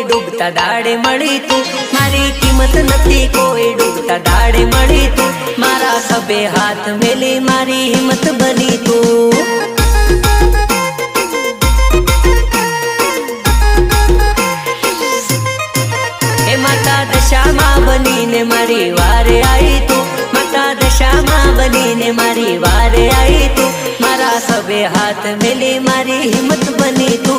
ડૂબતા દાડે મળી તું, મારી કિંમત નથી કોઈ ડૂબતા દાડે મળી તું, મારા ખભે હાથ મેલી મારી હિંમત બની તું. એ માતા દશામાં બનીને મારી વારે આવી તું, માતા દશામાં બનીને મારી વારે આવી તું, મારા ખભે હાથ મેલી મારી હિંમત બની તું.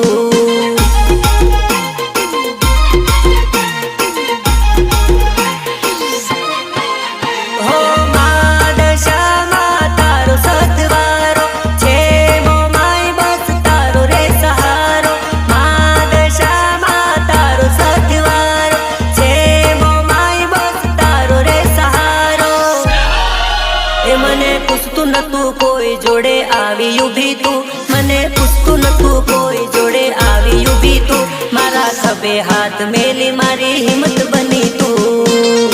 મને પુષ્પ પૂછતું નતું કોઈ જોડે આવી ઊભી તું, મને પૂછતું નતું કોઈ જોડે આવી ઊભી તું, મારા ખભે હાથ મેલી મારી હિંમત બની તું.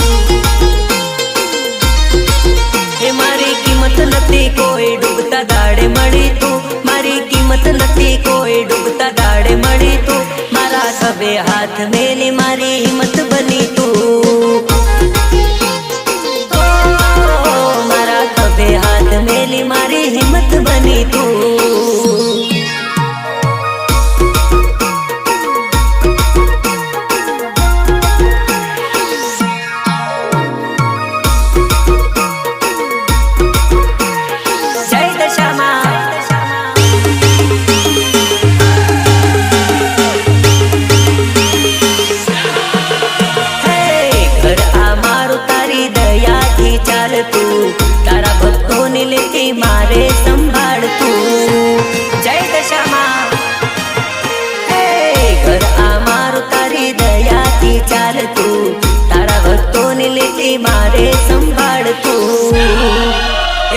એ મારી કિંમત નથી કોઈ ડૂબતા દાડે મળી તું, મારી કિંમત નથી કોઈ ડૂબતા દાડે મળી તું, મારા ખભે હાથ મેલી મારી હિંમત બની તું. મારા ખભે હાથ મેલી મારી હિંમત બની તું. તારા ભક્તોની લેતી મારે સંભાળતું. જય દશામાં ઘર આ મારું તારી દયાથી ચાલતું, તારા ભક્તોની લેતી મારે સંભાળતું.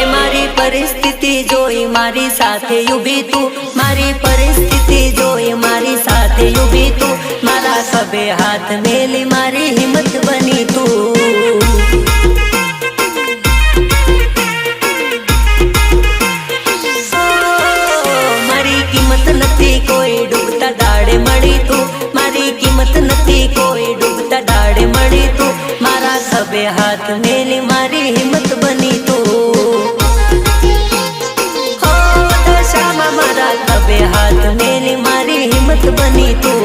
એ મારી પરિસ્થિતિ જોઈ મારી સાથે ઊભી તું, મારી પરિસ્થિતિ જોઈ મારી સાથે ઊભી તું, મારા ખભે હાથ મેલી મારી હિંમત બની તું. કોઈ ડૂબતા દાડે મળી તું, મારી કિંમત નથી કોઈ ડૂબતા દાડે મળી તું, મારા ખભે હાથ મેલી મારી હિંમત બની તું. હો દશામાં મારા ખભે હાથ મેલી મારી હિંમત બની તું.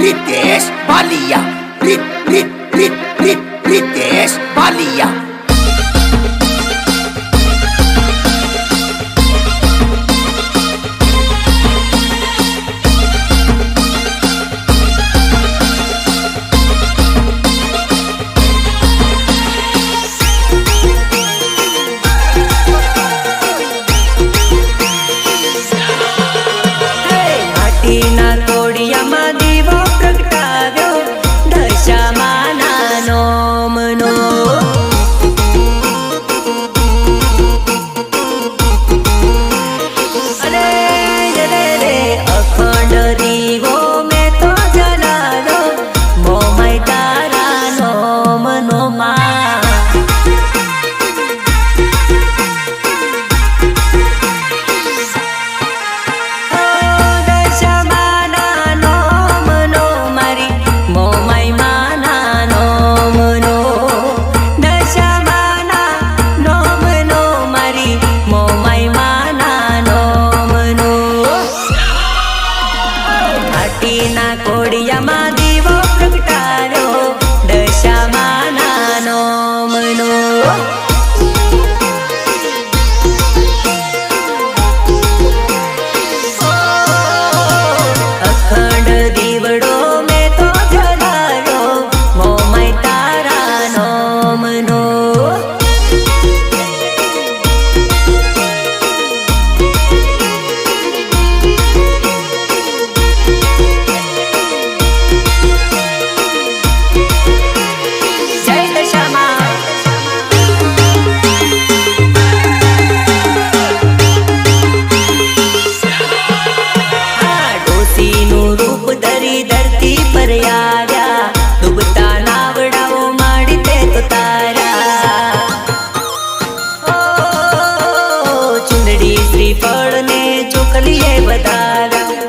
રીતેશ બાલિયા, રીતેશ બાલિયા. કોડિયામાં દીવો પ્રગટાવ્યો દશામાં નાનો મનો. અખંડ દીવડો મેં તો જલાવ્યો, મોમાય તારા નોમનો.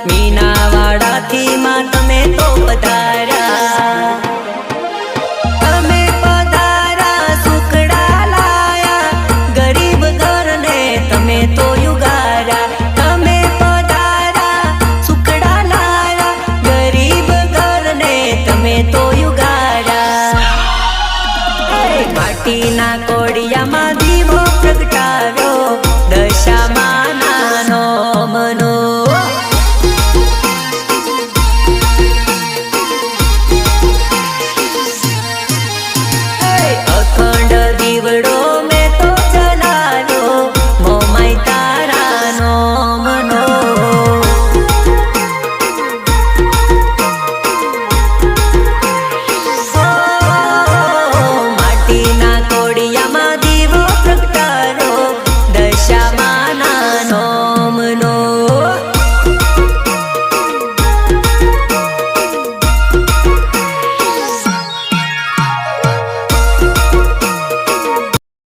મીનાવાડાથી માં તમે તો પધાર્યા, તમે પધારા સુખડા લાયા, ગરીબ ઘરને તમે તો યુગાર્યા, તમે પધારા સુખડા લાયા, ગરીબ ઘરને તમે તો યુગાર્યા. માટીના કોડિયામાં દીવો પ્રગટા